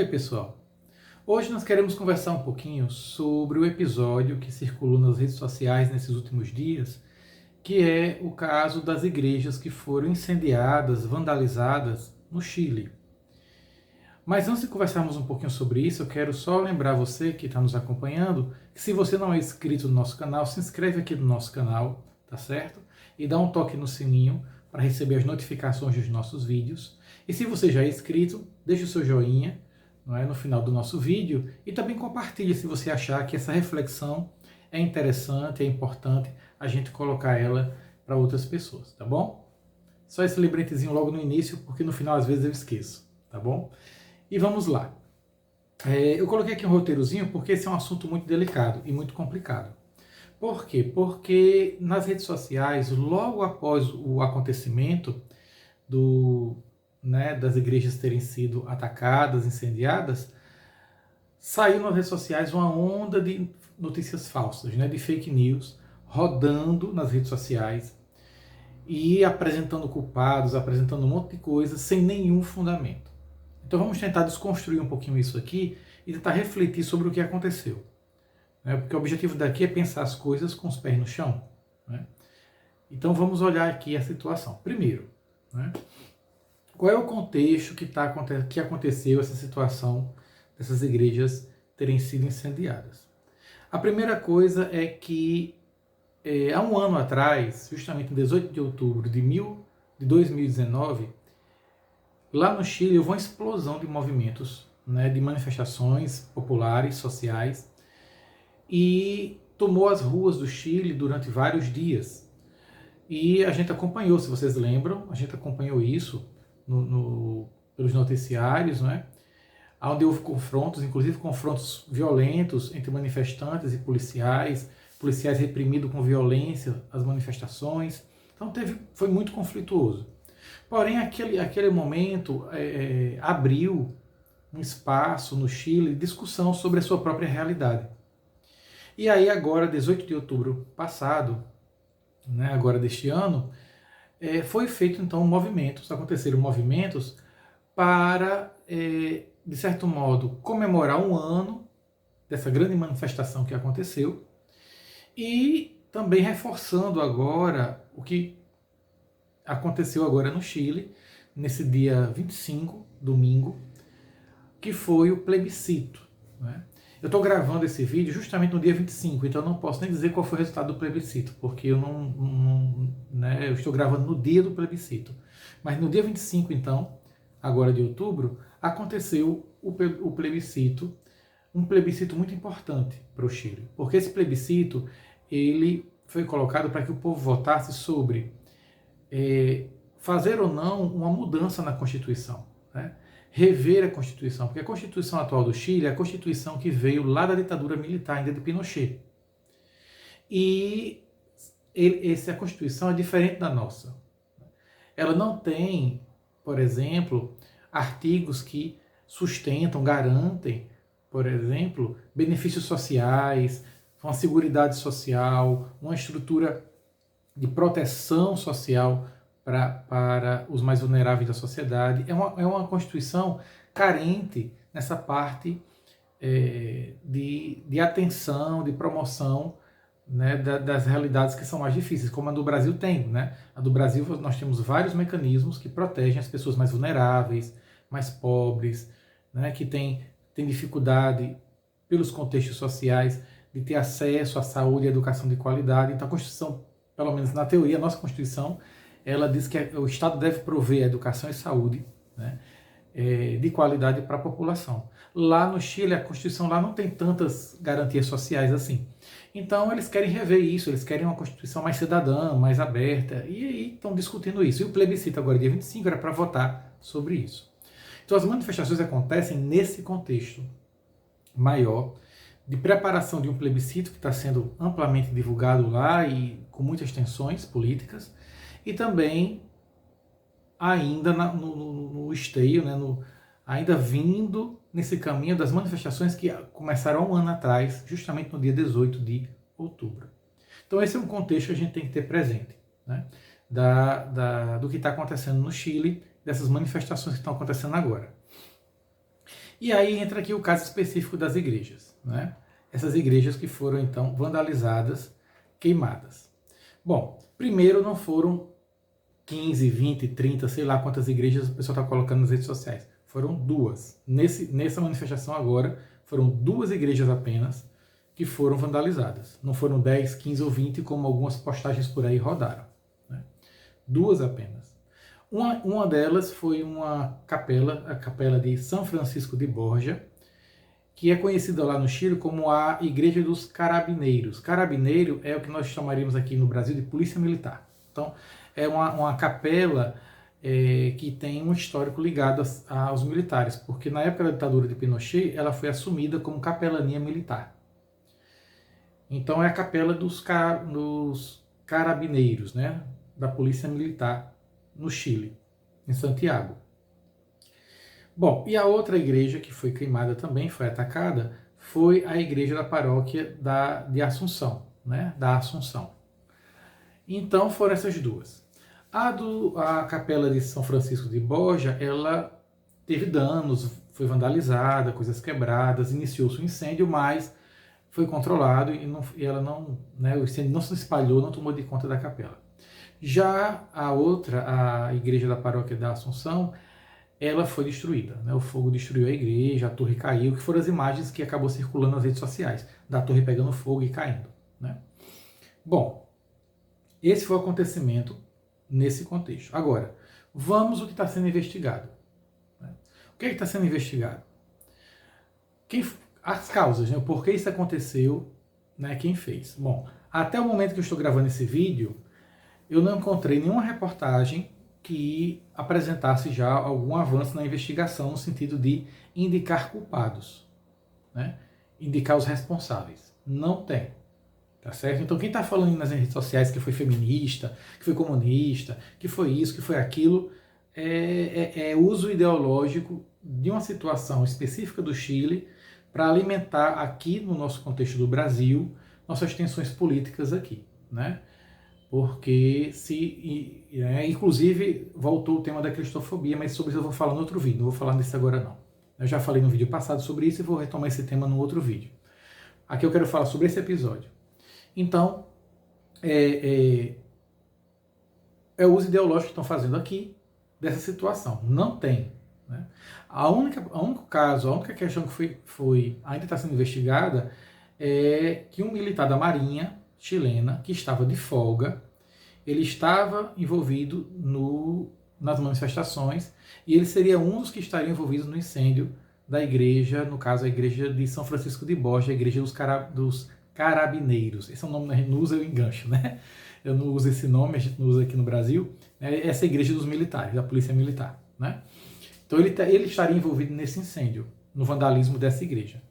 Oi, pessoal. Hoje nós queremos conversar um pouquinho sobre o episódio que circulou nas redes sociais nesses últimos dias, que é o caso das igrejas que foram incendiadas, vandalizadas no Chile. Mas antes de conversarmos um pouquinho sobre isso, eu quero só lembrar você que está nos acompanhando que se você não é inscrito no nosso canal, se inscreve aqui no nosso canal, tá certo? E dá um toque no sininho para receber as notificações dos nossos vídeos. E se você já é inscrito, deixa o seu joinha, não é, no final do nosso vídeo e também compartilhe se você achar que essa reflexão é interessante, é importante a gente colocar ela para outras pessoas, tá bom? Só esse lembretezinho logo no início, porque no final às vezes eu esqueço, tá bom? E vamos lá. Eu coloquei aqui um roteirozinho porque esse é um assunto muito delicado e muito complicado. Por quê? Porque nas redes sociais, logo após o acontecimento das igrejas terem sido atacadas, incendiadas, saiu nas redes sociais uma onda de notícias falsas, de fake news, rodando nas redes sociais e apresentando culpados, apresentando um monte de coisa sem nenhum fundamento. Então vamos tentar desconstruir um pouquinho isso aqui e tentar refletir sobre o que aconteceu. Porque o objetivo daqui é pensar as coisas com os pés no chão. Então vamos olhar aqui a situação. Primeiro, qual é o contexto que aconteceu essa situação dessas igrejas terem sido incendiadas? A primeira coisa é que há um ano atrás, justamente em 18 de outubro de 2019, lá no Chile houve uma explosão de movimentos, de manifestações populares, sociais, e tomou as ruas do Chile durante vários dias. E a gente acompanhou, se vocês lembram, a gente acompanhou isso pelos noticiários, onde houve confrontos, inclusive confrontos violentos entre manifestantes e policiais reprimindo com violência as manifestações. Então foi muito conflituoso. Porém, aquele momento abriu um espaço no Chile de discussão sobre a sua própria realidade. E aí agora, 18 de outubro passado, agora deste ano, foi feito então aconteceram movimentos para, de certo modo, comemorar um ano dessa grande manifestação que aconteceu e também reforçando agora o que aconteceu agora no Chile, nesse dia 25, domingo, que foi o plebiscito. Eu estou gravando esse vídeo justamente no dia 25, então eu não posso nem dizer qual foi o resultado do plebiscito, porque eu eu estou gravando no dia do plebiscito. Mas no dia 25, então, agora de outubro, aconteceu o plebiscito, um plebiscito muito importante para o Chile, porque esse plebiscito ele foi colocado para que o povo votasse sobre fazer ou não uma mudança na Constituição, rever a Constituição, porque a Constituição atual do Chile é a Constituição que veio lá da ditadura militar ainda de Pinochet. E essa Constituição é diferente da nossa. Ela não tem, por exemplo, artigos que sustentam, garantem, por exemplo, benefícios sociais, uma seguridade social, uma estrutura de proteção social para os mais vulneráveis da sociedade. É uma Constituição carente nessa parte de atenção, de promoção, das realidades que são mais difíceis, como a do Brasil tem. A do Brasil nós temos vários mecanismos que protegem as pessoas mais vulneráveis, mais pobres, que têm dificuldade, pelos contextos sociais, de ter acesso à saúde e à educação de qualidade. Então a Constituição, pelo menos na teoria, a nossa Constituição, ela diz que o Estado deve prover a educação e saúde de qualidade para a população. Lá no Chile, a Constituição lá não tem tantas garantias sociais assim. Então eles querem rever isso, eles querem uma Constituição mais cidadã, mais aberta, e aí estão discutindo isso. E o plebiscito agora, dia 25, era para votar sobre isso. Então as manifestações acontecem nesse contexto maior de preparação de um plebiscito que está sendo amplamente divulgado lá e com muitas tensões políticas, e também ainda no esteio, ainda vindo nesse caminho das manifestações que começaram há um ano atrás, justamente no dia 18 de outubro. Então esse é um contexto que a gente tem que ter presente, do que está acontecendo no Chile, dessas manifestações que estão acontecendo agora. E aí entra aqui o caso específico das igrejas, né? Essas igrejas que foram então vandalizadas, queimadas. Bom, primeiro não foram 15, 20, 30, sei lá quantas igrejas o pessoal está colocando nas redes sociais. Foram duas. Nessa manifestação agora, foram duas igrejas apenas que foram vandalizadas. Não foram 10, 15 ou 20, como algumas postagens por aí rodaram. Né? Duas apenas. Uma delas foi uma capela, a capela de São Francisco de Borja, que é conhecida lá no Chile como a Igreja dos Carabineiros. Carabineiro é o que nós chamaríamos aqui no Brasil de Polícia Militar. Então, é uma capela que tem um histórico ligado aos militares, porque na época da ditadura de Pinochet, ela foi assumida como capelania militar. Então, é a capela dos carabineiros, né, da Polícia Militar no Chile, em Santiago. Bom, e a outra igreja que foi queimada também, foi atacada, foi a igreja da paróquia de Assunção, né, da Assunção. Então foram essas duas. A capela de São Francisco de Borja, ela teve danos, foi vandalizada, coisas quebradas, iniciou-se um incêndio, mas foi controlado e ela não, né, o incêndio não se espalhou, não tomou de conta da capela. Já a outra, a igreja da paróquia da Assunção, ela foi destruída, né? O fogo destruiu a igreja, a torre caiu, que foram as imagens que acabou circulando nas redes sociais, da torre pegando fogo e caindo, né? Bom, esse foi o acontecimento nesse contexto. Agora, vamos ao que está sendo investigado. Né? O que está sendo investigado? As causas, né? O porquê isso aconteceu, né? Quem fez? Bom, até o momento que eu estou gravando esse vídeo, eu não encontrei nenhuma reportagem que apresentasse já algum avanço na investigação no sentido de indicar culpados, né? Indicar os responsáveis. Não tem. Tá certo? Então quem está falando nas redes sociais que foi feminista, que foi comunista, que foi isso, que foi aquilo, é uso ideológico de uma situação específica do Chile para alimentar aqui no nosso contexto do Brasil nossas tensões políticas aqui, né? Porque inclusive voltou o tema da cristofobia, mas sobre isso eu vou falar no outro vídeo, não vou falar disso agora não. Eu já falei no vídeo passado sobre isso e vou retomar esse tema no outro vídeo. Aqui eu quero falar sobre esse episódio. Então, é o uso ideológico que estão fazendo aqui dessa situação. Não tem. Né? A única questão que ainda está sendo investigada é que um militar da Marinha chilena, que estava de folga, ele estava envolvido nas manifestações e ele seria um dos que estariam envolvidos no incêndio da igreja, no caso a igreja de São Francisco de Borja, a igreja dos Carabineiros. Esse é o nome que a gente não usa, eu engancho, né? Eu não uso esse nome, a gente não usa aqui no Brasil. Essa é a igreja dos militares, da polícia militar, né? Então ele estaria envolvido nesse incêndio, no vandalismo dessa igreja.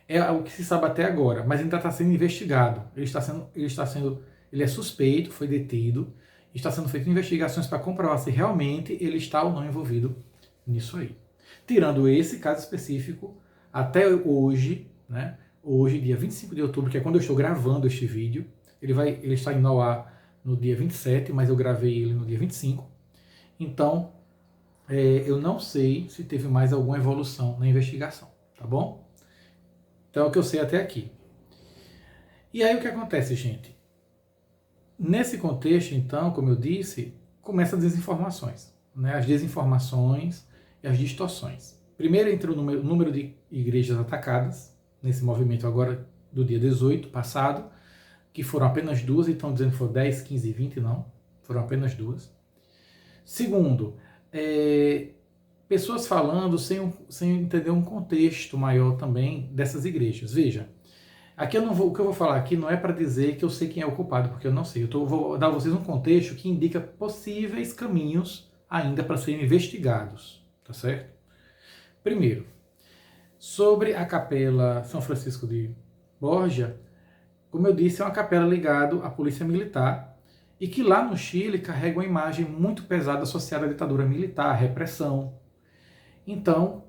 É o que se sabe até agora, mas ainda está sendo investigado. Ele é suspeito, foi detido, está sendo feitas investigações para comprovar se realmente ele está ou não envolvido nisso aí. Tirando esse caso específico, até hoje, né? Hoje, dia 25 de outubro, que é quando eu estou gravando este vídeo, ele está indo ao ar no dia 27, mas eu gravei ele no dia 25. Então, eu não sei se teve mais alguma evolução na investigação, tá bom? Então é o que eu sei até aqui. E aí o que acontece, gente? Nesse contexto, então, como eu disse, começam as desinformações, né? As desinformações e as distorções. Primeiro entra o número de igrejas atacadas, nesse movimento agora do dia 18 passado, que foram apenas duas, e estão dizendo que foram 10, 15, 20, não, foram apenas duas. Segundo, pessoas falando sem entender um contexto maior também dessas igrejas. Veja, aqui o que eu vou falar aqui não é para dizer que eu sei quem é o culpado, porque eu não sei. Vou dar a vocês um contexto que indica possíveis caminhos ainda para serem investigados, tá certo? Primeiro, sobre a capela São Francisco de Borja, como eu disse, é uma capela ligada à polícia militar e que lá no Chile carrega uma imagem muito pesada associada à ditadura militar, à repressão. Então,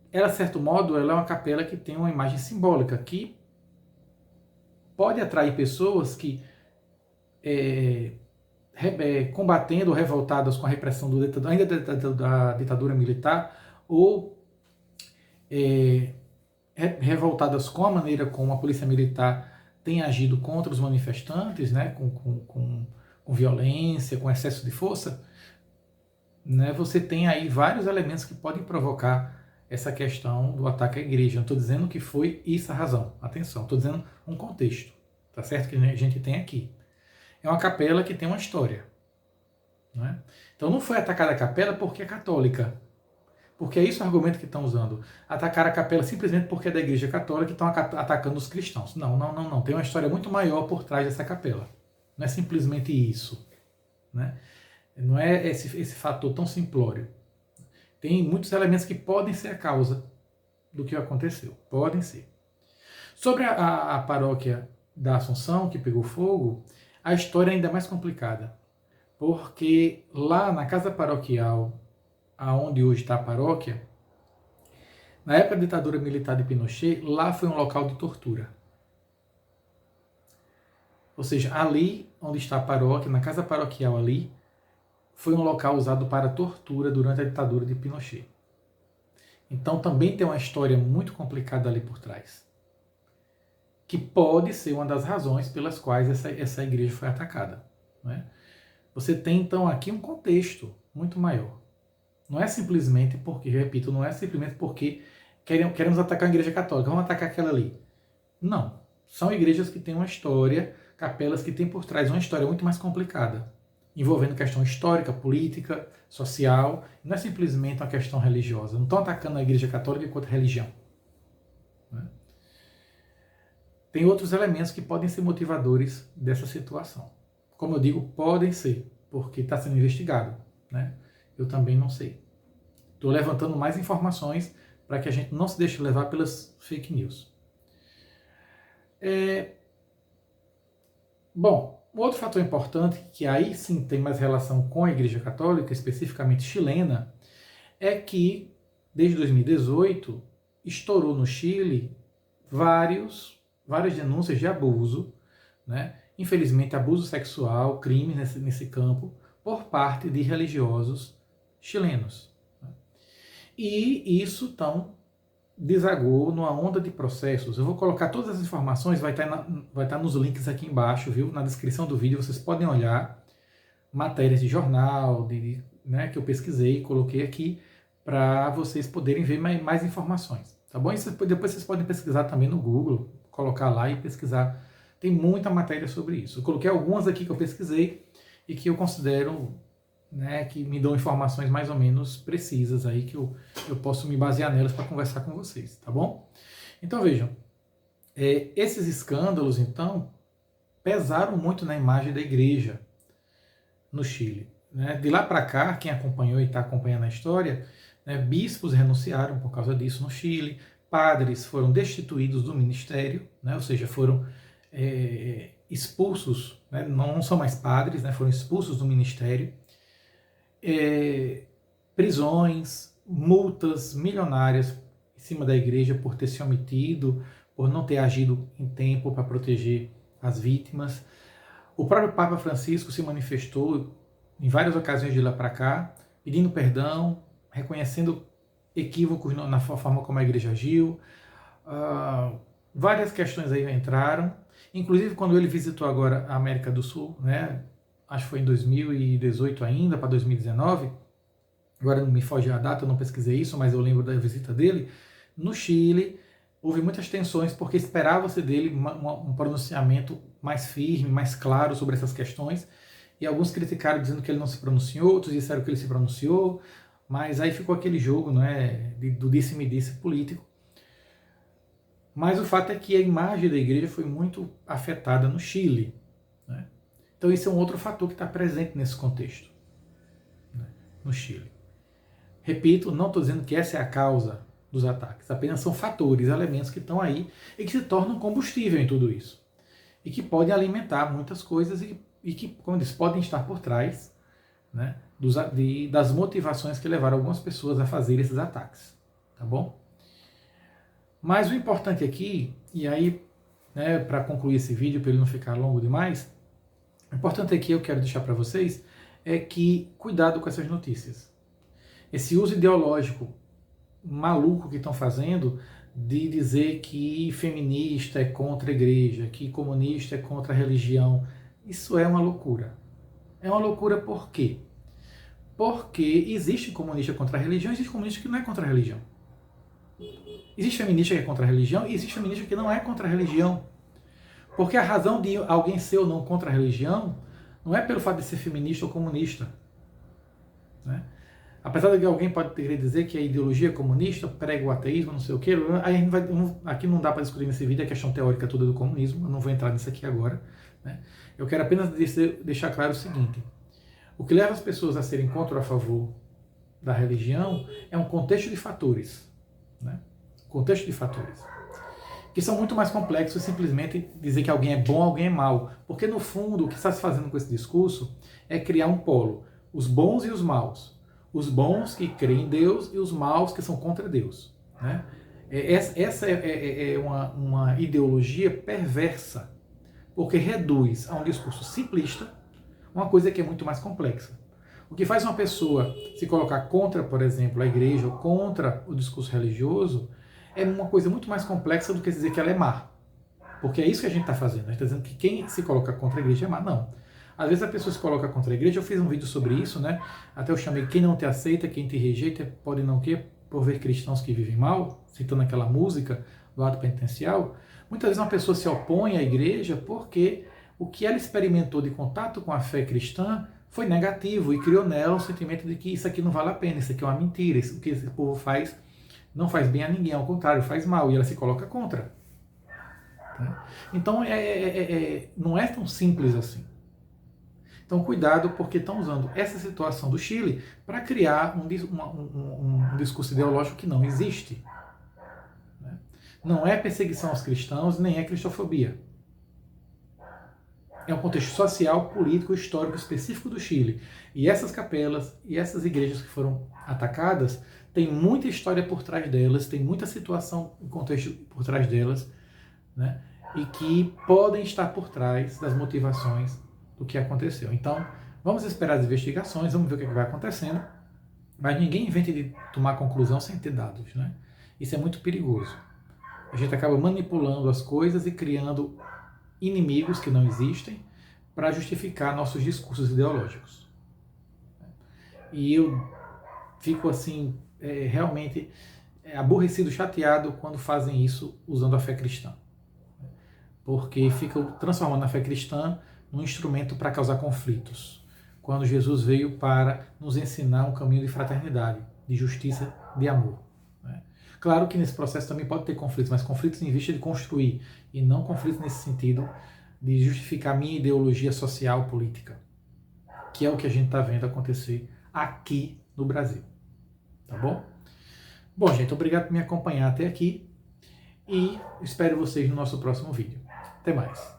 ela, de certo modo, ela é uma capela que tem uma imagem simbólica, que pode atrair pessoas que, combatendo ou revoltadas com a repressão ainda da ditadura militar, ou revoltadas com a maneira como a polícia militar tem agido contra os manifestantes, né, com violência, com excesso de força, né, você tem aí vários elementos que podem provocar essa questão do ataque à igreja. Não estou dizendo que foi isso a razão, atenção, estou dizendo um contexto, tá certo? Que a gente tem aqui. É uma capela que tem uma história. Né? Então não foi atacada a capela porque é católica. Porque é isso o argumento que estão usando. Atacar a capela simplesmente porque é da igreja católica e estão atacando os cristãos. Não, não, não, não. Tem uma história muito maior por trás dessa capela. Não é simplesmente isso. Né? Não é esse fator tão simplório. Tem muitos elementos que podem ser a causa do que aconteceu. Podem ser. Sobre a paróquia da Assunção, que pegou fogo, a história é ainda mais complicada. Porque lá na casa paroquial, aonde hoje está a paróquia, na época da ditadura militar de Pinochet, lá foi um local de tortura. Ou seja, ali onde está a paróquia, na casa paroquial ali, foi um local usado para tortura durante a ditadura de Pinochet. Então também tem uma história muito complicada ali por trás, que pode ser uma das razões pelas quais essa igreja foi atacada. Né? Você tem então aqui um contexto muito maior. Não é simplesmente porque, repito, não é simplesmente porque queremos atacar a igreja católica, vamos atacar aquela ali. Não. São igrejas que têm uma história, capelas que têm por trás uma história muito mais complicada, envolvendo questão histórica, política, social. Não é simplesmente uma questão religiosa. Não estão atacando a igreja católica enquanto religião. Né? Tem outros elementos que podem ser motivadores dessa situação. Como eu digo, podem ser, porque está sendo investigado. Né? Eu também não sei. Estou levantando mais informações para que a gente não se deixe levar pelas fake news. Bom, um outro fator importante, que aí sim tem mais relação com a Igreja Católica, especificamente chilena, é que desde 2018 estourou no Chile várias denúncias de abuso, né? Infelizmente abuso sexual, crime nesse campo, por parte de religiosos chilenos. E isso então desagou numa onda de processos. Eu vou colocar todas as informações, vai estar nos links aqui embaixo, viu? Na descrição do vídeo vocês podem olhar matérias de jornal, né, que eu pesquisei, coloquei aqui para vocês poderem ver mais informações, tá bom? E depois vocês podem pesquisar também no Google, colocar lá e pesquisar. Tem muita matéria sobre isso. Eu coloquei algumas aqui que eu pesquisei e que eu considero, né, que me dão informações mais ou menos precisas aí, que eu posso me basear nelas para conversar com vocês, tá bom? Então vejam, esses escândalos então pesaram muito na imagem da igreja no Chile. Né? De lá para cá, quem acompanhou e está acompanhando a história, né, bispos renunciaram por causa disso no Chile, padres foram destituídos do ministério, né, ou seja, foram expulsos, né, não são mais padres, né, foram expulsos do ministério. Prisões, multas milionárias em cima da igreja por ter se omitido, por não ter agido em tempo para proteger as vítimas. O próprio Papa Francisco se manifestou em várias ocasiões de lá para cá, pedindo perdão, reconhecendo equívocos na forma como a igreja agiu. Várias questões aí entraram, inclusive quando ele visitou agora a América do Sul, né, acho que foi em 2018 ainda, para 2019, agora não me foge a data, eu não pesquisei isso, mas eu lembro da visita dele, no Chile, houve muitas tensões, porque esperava-se dele um pronunciamento mais firme, mais claro sobre essas questões, e alguns criticaram dizendo que ele não se pronunciou, outros disseram que ele se pronunciou, mas aí ficou aquele jogo, né, do disse-me-disse político. Mas o fato é que a imagem da igreja foi muito afetada no Chile, né? Então esse é um outro fator que está presente nesse contexto, né, no Chile. Repito, não estou dizendo que essa é a causa dos ataques, apenas são fatores, elementos que estão aí e que se tornam combustível em tudo isso. E que podem alimentar muitas coisas e que, como eu disse, podem estar por trás, né, das motivações que levaram algumas pessoas a fazer esses ataques. Tá bom? Mas o importante aqui, e aí, né, para concluir esse vídeo, para ele não ficar longo demais, o importante aqui eu quero deixar para vocês é que cuidado com essas notícias. Esse uso ideológico maluco que estão fazendo de dizer que feminista é contra a igreja, que comunista é contra a religião. Isso é uma loucura. É uma loucura por quê? Porque existe comunista contra a religião, existe comunista que não é contra a religião. Existe feminista que é contra a religião e existe feminista que não é contra a religião. Porque a razão de alguém ser ou não contra a religião não é pelo fato de ser feminista ou comunista. Né? Apesar de que alguém pode querer dizer que a ideologia comunista prega o ateísmo, não sei o quê, aí a gente vai, aqui não dá para discutir nesse vídeo a questão teórica toda do comunismo, eu não vou entrar nisso aqui agora. Né? Eu quero apenas deixar claro o seguinte: o que leva as pessoas a serem contra ou a favor da religião é um contexto de fatores. Né? Contexto de fatores. Que são muito mais complexos simplesmente dizer que alguém é bom, alguém é mau. Porque no fundo, o que está se fazendo com esse discurso é criar um polo. Os bons e os maus. Os bons que creem em Deus e os maus que são contra Deus. Né? Essa é uma ideologia perversa, porque reduz a um discurso simplista uma coisa que é muito mais complexa. O que faz uma pessoa se colocar contra, por exemplo, a igreja ou contra o discurso religioso é uma coisa muito mais complexa do que dizer que ela é má. Porque é isso que a gente está fazendo. A gente está dizendo que quem se coloca contra a igreja é má. Não. Às vezes a pessoa se coloca contra a igreja. Eu fiz um vídeo sobre isso, né? Até eu chamei quem não te aceita, quem te rejeita, pode não querer por ver cristãos que vivem mal, citando aquela música do ato penitencial. Muitas vezes uma pessoa se opõe à igreja porque o que ela experimentou de contato com a fé cristã foi negativo e criou nela um sentimento de que isso aqui não vale a pena, isso aqui é uma mentira, isso, o que esse povo faz não faz bem a ninguém, ao contrário, faz mal, e ela se coloca contra. Então não é tão simples assim. Então cuidado, porque estão usando essa situação do Chile para criar um discurso ideológico que não existe. Não é perseguição aos cristãos, nem é cristofobia. É um contexto social, político, histórico específico do Chile. E essas capelas e essas igrejas que foram atacadas tem muita história por trás delas, tem muita situação e contexto por trás delas, né? E que podem estar por trás das motivações do que aconteceu. Então, vamos esperar as investigações, vamos ver o que vai acontecendo, mas ninguém invente de tomar conclusão sem ter dados, né? Isso é muito perigoso. A gente acaba manipulando as coisas e criando inimigos que não existem para justificar nossos discursos ideológicos. E eu fico assim, realmente aborrecido, chateado quando fazem isso usando a fé cristã. Porque ficam transformando a fé cristã num instrumento para causar conflitos. Quando Jesus veio para nos ensinar um caminho de fraternidade, de justiça, de amor. Claro que nesse processo também pode ter conflitos, mas conflitos em vista de construir, e não conflitos nesse sentido de justificar minha ideologia social política, que é o que a gente está vendo acontecer aqui no Brasil. Tá bom? Bom, gente, obrigado por me acompanhar até aqui e espero vocês no nosso próximo vídeo. Até mais.